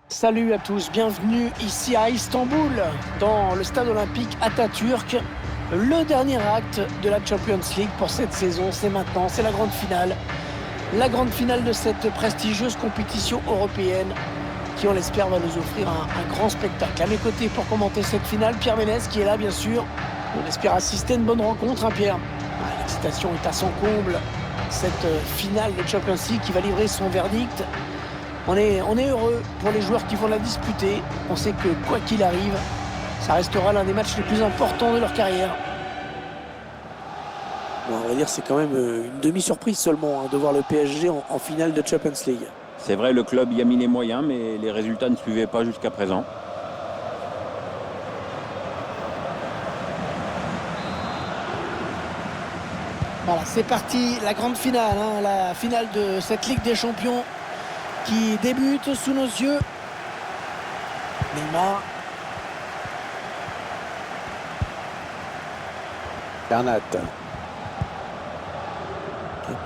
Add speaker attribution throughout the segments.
Speaker 1: Salut à tous, bienvenue ici à Istanbul, dans le stade olympique Atatürk. Le dernier acte de la Champions League pour cette saison, c'est maintenant, c'est la grande finale. La grande finale de cette prestigieuse compétition européenne qui, on l'espère, va nous offrir un grand spectacle. À mes côtés pour commenter cette finale, Pierre Ménès qui est là, bien sûr. On espère assister à une bonne rencontre, hein, Pierre. L'excitation est à son comble. Cette finale de Champions League qui va livrer son verdict. On est heureux pour les joueurs qui vont la disputer. On sait que quoi qu'il arrive, ça restera l'un des matchs les plus importants de leur carrière. Bon, on va dire c'est quand même une demi-surprise seulement de voir le PSG en finale de Champions League.
Speaker 2: C'est vrai, le club y a mis les moyens, mais les résultats ne suivaient pas jusqu'à présent.
Speaker 1: Voilà, c'est parti, la grande finale, la finale de cette Ligue des Champions qui débute sous nos yeux. Neymar.
Speaker 3: Bernat.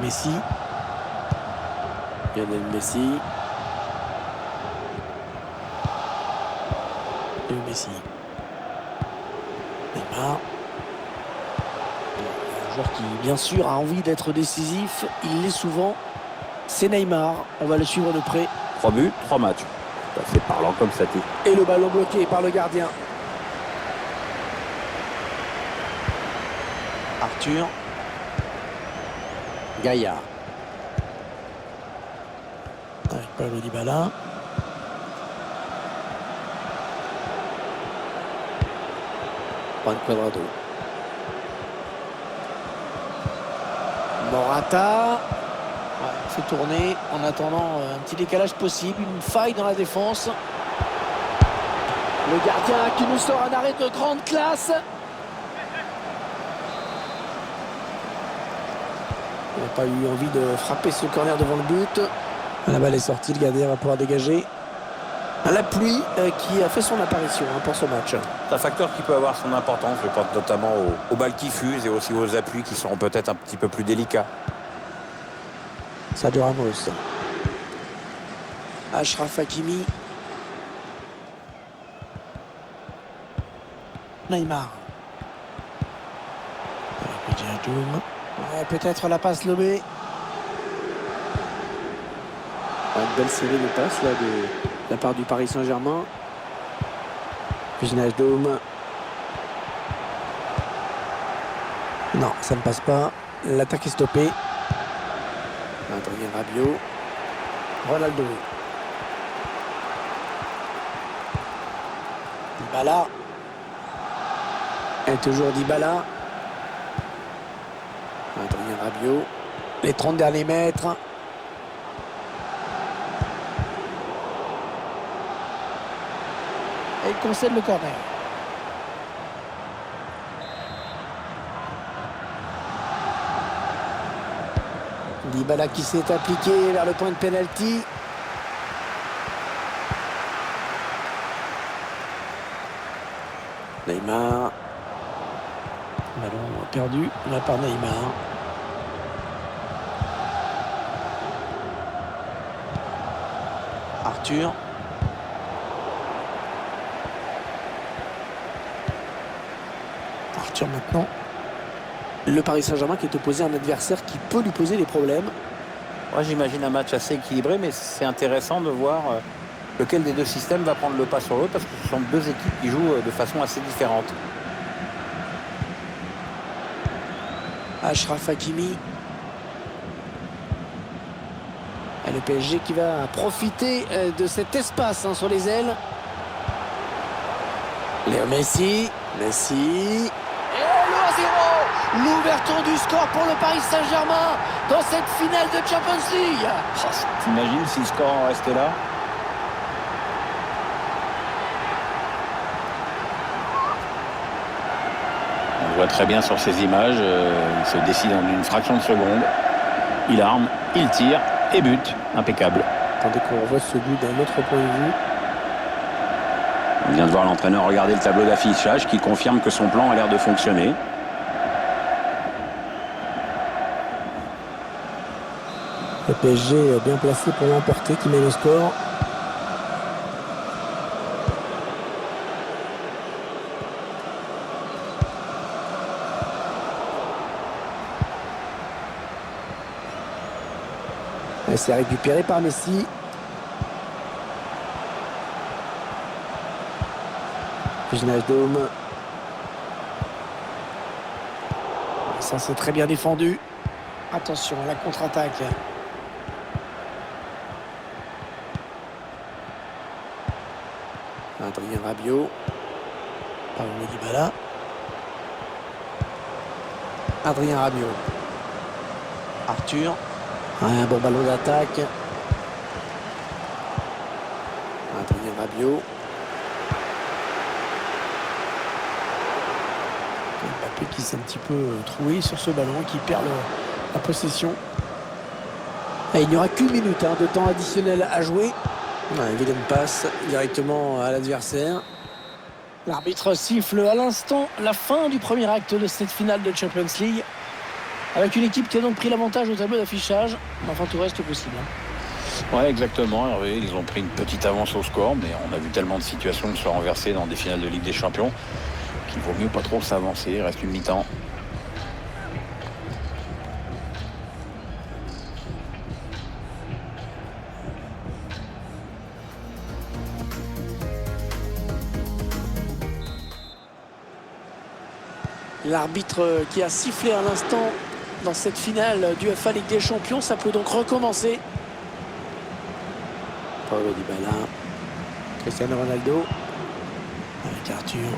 Speaker 1: Messi.
Speaker 3: Lionel Messi.
Speaker 1: Messi. Neymar. Un joueur qui, bien sûr, a envie d'être décisif. Il l'est souvent. C'est Neymar. On va le suivre de près.
Speaker 2: 3 buts, 3 matchs. C'est parlant comme ça.
Speaker 1: Et le ballon bloqué par le gardien. Arthur.
Speaker 3: Gaïa.
Speaker 1: Avec Paulo Dybala.
Speaker 3: Juan Cuadrado.
Speaker 1: Morata. Fait tourner en attendant un petit décalage possible, une faille dans la défense. Le gardien qui nous sort un arrêt de grande classe. Il n'a pas eu envie de frapper ce corner devant le but. La balle est sortie, le gardien va pouvoir dégager. La pluie qui a fait son apparition pour ce match.
Speaker 2: C'est un facteur qui peut avoir son importance. Je pense notamment aux balles qui fusent et aussi aux appuis qui seront peut-être un petit peu plus délicats.
Speaker 1: Sergio Ramos. Achraf Hakimi. Neymar. Peut-être la passe lobée.
Speaker 3: Une belle série de passes là, de la part du Paris Saint-Germain.
Speaker 1: Wijnaldum. Non, ça ne passe pas. L'attaque est stoppée.
Speaker 3: Adrien Rabiot.
Speaker 1: Ronaldo. Dybala. Et toujours Dybala.
Speaker 3: Adrien Rabiot.
Speaker 1: Les 30 derniers mètres. Et il concède le corner. Dybala qui s'est appliqué vers le point de pénalty.
Speaker 3: Neymar.
Speaker 1: Ballon perdu là par Neymar. Arthur. Arthur maintenant. Le Paris Saint-Germain qui est opposé à un adversaire qui peut lui poser des problèmes.
Speaker 2: Moi, j'imagine un match assez équilibré, mais c'est intéressant de voir lequel des deux systèmes va prendre le pas sur l'autre, parce que ce sont deux équipes qui jouent de façon assez différente.
Speaker 1: Achraf Hakimi. Et le PSG qui va profiter de cet espace sur les ailes. Léo Messi.
Speaker 3: Messi.
Speaker 1: Et le 1-0. L'ouverture du score pour le Paris Saint-Germain dans cette finale de Champions League.
Speaker 2: T'imagines si le score en restait là? On voit très bien sur ces images, il se décide en une fraction de seconde. Il arme, il tire et but. Impeccable.
Speaker 3: Attendez qu'on revoie ce but d'un autre point de vue.
Speaker 2: On vient de voir l'entraîneur regarder le tableau d'affichage qui confirme que son plan a l'air de fonctionner.
Speaker 1: Le PSG est bien placé pour l'emporter, qui met le score.
Speaker 3: Et c'est récupéré par Messi. Wijnaldum.
Speaker 1: Ça, c'est très bien défendu. Attention, la contre-attaque.
Speaker 3: Adrien Rabiot.
Speaker 1: Paulo Dybala.
Speaker 3: Adrien Rabiot.
Speaker 1: Arthur.
Speaker 3: Un bon ballon d'attaque. Adrien Rabiot.
Speaker 1: Mbappé qui s'est un petit peu troué sur ce ballon, qui perd la possession.
Speaker 3: Et il n'y aura qu'une minute de temps additionnel à jouer. Ouais, vilaine passe directement à l'adversaire.
Speaker 1: L'arbitre siffle à l'instant la fin du premier acte de cette finale de Champions League, avec une équipe qui a donc pris l'avantage au tableau d'affichage. Enfin, tout reste possible.
Speaker 2: Ouais, exactement, Hervé. Ils ont pris une petite avance au score, mais on a vu tellement de situations se renverser dans des finales de Ligue des Champions qu'il vaut mieux pas trop s'avancer. Il reste une mi-temps.
Speaker 1: L'arbitre qui a sifflé à l'instant dans cette finale du UEFA Ligue des Champions, ça peut donc recommencer.
Speaker 3: Paulo Dybala. Cristiano Ronaldo.
Speaker 1: Avec Arthur.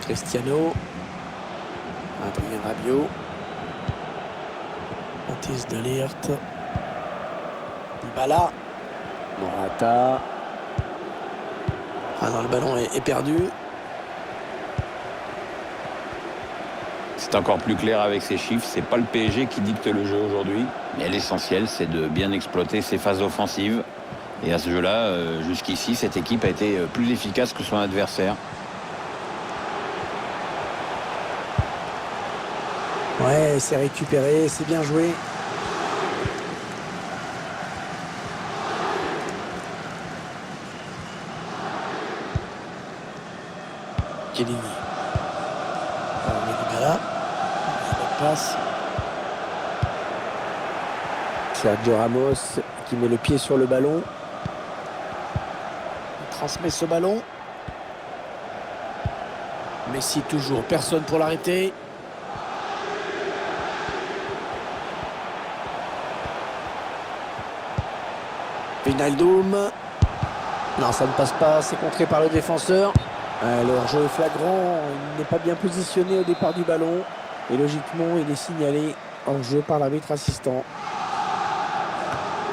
Speaker 3: Cristiano. Adrien Rabiot.
Speaker 1: Mathis de Ligt. Dybala.
Speaker 3: Morata.
Speaker 1: Ah non, le ballon est perdu.
Speaker 2: C'est encore plus clair avec ces chiffres. C'est pas le PSG qui dicte le jeu aujourd'hui, mais l'essentiel, c'est de bien exploiter ses phases offensives. Et à ce jeu-là, jusqu'ici, cette équipe a été plus efficace que son adversaire.
Speaker 3: Ouais, c'est récupéré, c'est bien joué.
Speaker 1: Chiellini. Dybala. Passe.
Speaker 3: Sergio Ramos qui met le pied sur le ballon.
Speaker 1: Il transmet ce ballon. Messi toujours, personne pour l'arrêter. Wijnaldum.
Speaker 3: Non, ça ne passe pas, c'est contré par le défenseur. Le hors-jeu est flagrant, il n'est pas bien positionné au départ du ballon. Et logiquement, il est signalé hors-jeu par l'arbitre assistant.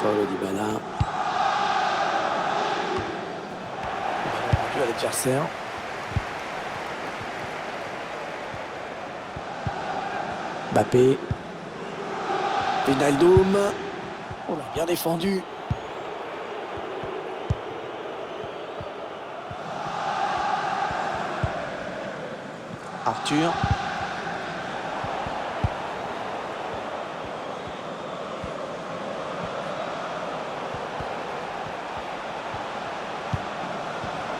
Speaker 3: Paulo Dybala.
Speaker 1: Rendu à l'adversaire.
Speaker 3: Mbappé.
Speaker 1: Wijnaldum. Oh là, bien défendu. Arthur.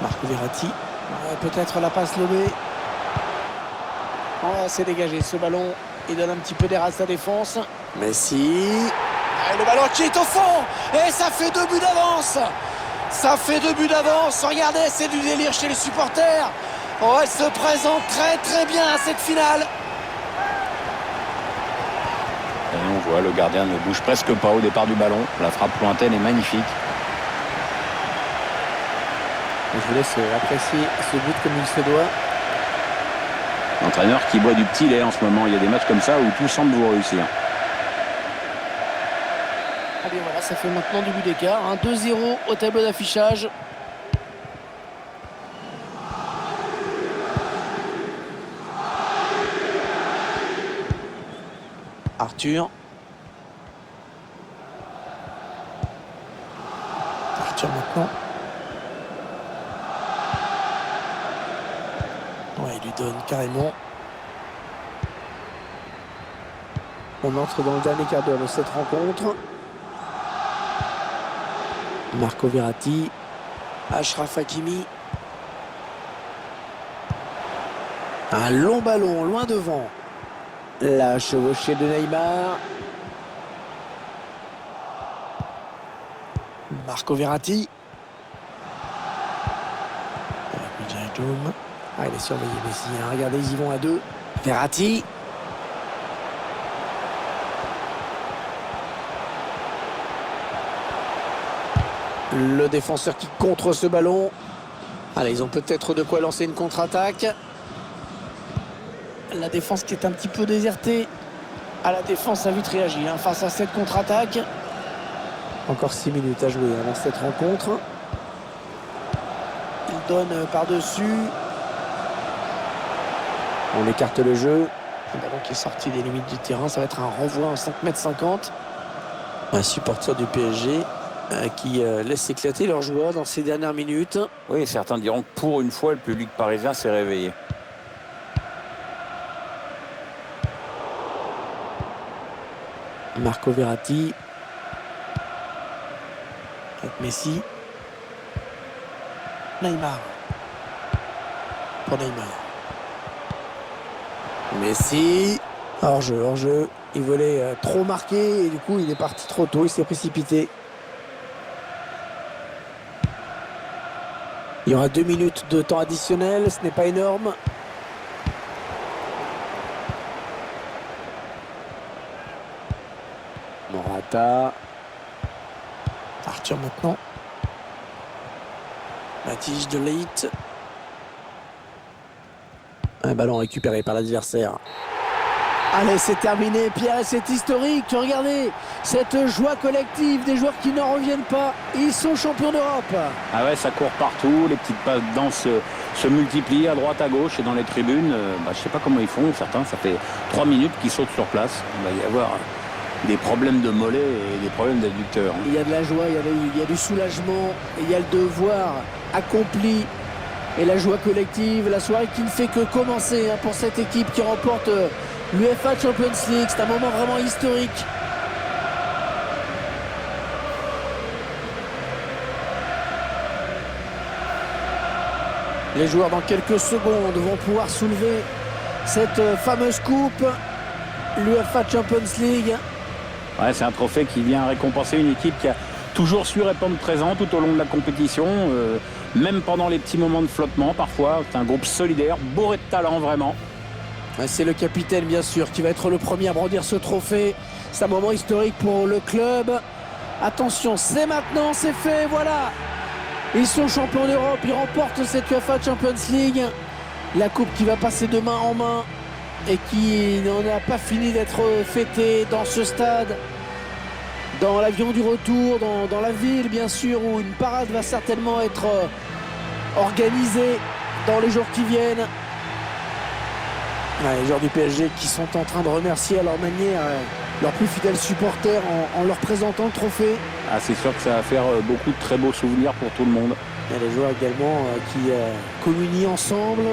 Speaker 1: Marco Verratti. Ouais, peut-être la passe lobée. Ouais, c'est dégagé ce ballon. Il donne un petit peu d'air à sa défense.
Speaker 3: Messi.
Speaker 1: Et le ballon qui est au fond. Et ça fait 2 buts d'avance. Ça fait 2 buts d'avance. Regardez, c'est du délire chez les supporters. Oh, elle se présente très très bien à cette finale.
Speaker 2: Et on voit le gardien ne bouge presque pas au départ du ballon. La frappe lointaine est magnifique.
Speaker 3: Je vous laisse apprécier ce but comme il se doit.
Speaker 2: L'entraîneur qui boit du petit lait en ce moment. Il y a des matchs comme ça où tout semble vous réussir.
Speaker 1: Ah bien voilà, ça fait maintenant du but d'écart. 2-0 au tableau d'affichage. Arthur. Arthur maintenant. Ouais, il lui donne carrément.
Speaker 3: On entre dans le dernier quart d'heure de cette rencontre. Marco Verratti.
Speaker 1: Achraf Hakimi.
Speaker 3: Un long ballon loin devant. La chevauchée de Neymar.
Speaker 1: Marco Verratti. Ah, il est surveillé Messi. Hein. Regardez, ils y vont à deux. Verratti. Le défenseur qui contre ce ballon. Allez, ils ont peut-être de quoi lancer une contre-attaque. La défense qui est un petit peu désertée. Ah, la défense a vite réagi hein, face à cette contre-attaque. Encore 6 minutes à jouer avant cette rencontre. Il donne par-dessus. On écarte le jeu. Le ballon qui est sorti des limites du terrain. Ça va être un renvoi en 5,50 m. Un supporter du PSG qui laisse éclater leurs joueurs dans ces dernières minutes.
Speaker 2: Oui, certains diront que pour une fois, le public parisien s'est réveillé.
Speaker 1: Marco Verratti. Avec Messi. Neymar. Pour Neymar. Messi. Hors-jeu, hors-jeu. Il voulait trop marquer et du coup il est parti trop tôt, il s'est précipité. Il y aura 2 minutes de temps additionnel, ce n'est pas énorme. Morata. Arthur maintenant. Matisse de Ligt. Un ballon récupéré par l'adversaire. Allez, c'est terminé, Pierre, c'est historique. Regardez, cette joie collective des joueurs qui n'en reviennent pas. Ils sont champions d'Europe.
Speaker 2: Ah ouais, ça court partout, les petites passes de danse se multiplient à droite, à gauche et dans les tribunes. Je sais pas comment ils font, certains, ça fait 3 minutes qu'ils sautent sur place. Il va y avoir des problèmes de mollets et des problèmes d'adducteurs.
Speaker 1: Il y a de la joie, il y a du soulagement, et il y a le devoir accompli. Et la joie collective, la soirée qui ne fait que commencer pour cette équipe qui remporte l'UEFA Champions League. C'est un moment vraiment historique. Les joueurs dans quelques secondes vont pouvoir soulever cette fameuse coupe, l'UEFA Champions League.
Speaker 2: Ouais, c'est un trophée qui vient récompenser une équipe qui a toujours su répondre présent tout au long de la compétition, même pendant les petits moments de flottement parfois. C'est un groupe solidaire, bourré de talent vraiment.
Speaker 1: C'est le capitaine bien sûr qui va être le premier à brandir ce trophée. C'est un moment historique pour le club. Attention, c'est maintenant, c'est fait, voilà. Ils sont champions d'Europe, ils remportent cette UEFA Champions League. La coupe qui va passer de main en main et qui n'en a pas fini d'être fêtée dans ce stade. Dans l'avion du retour, dans la ville bien sûr, où une parade va certainement être organisée dans les jours qui viennent. Les joueurs du PSG qui sont en train de remercier à leur manière leurs plus fidèles supporters en leur présentant le trophée.
Speaker 2: Ah, c'est sûr que ça va faire beaucoup de très beaux souvenirs pour tout le monde.
Speaker 1: Il y a les joueurs également qui communient ensemble.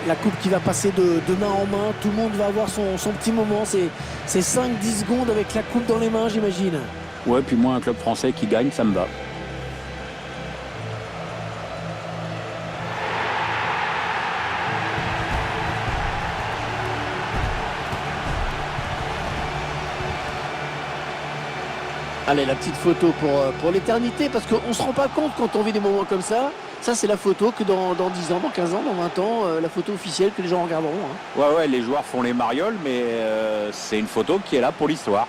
Speaker 1: La coupe qui va passer de main en main. Tout le monde va avoir son petit moment. C'est 5-10 secondes avec la coupe dans les mains, j'imagine.
Speaker 2: Ouais, puis moi, un club français qui gagne, ça me va.
Speaker 1: Allez, la petite photo pour l'éternité, parce qu'on ne se rend pas compte quand on vit des moments comme ça. Ça, c'est la photo que dans 10 ans, dans 15 ans, dans 20 ans, la photo officielle que les gens regarderont.
Speaker 2: Ouais, les joueurs font les marioles, mais c'est une photo qui est là pour l'histoire.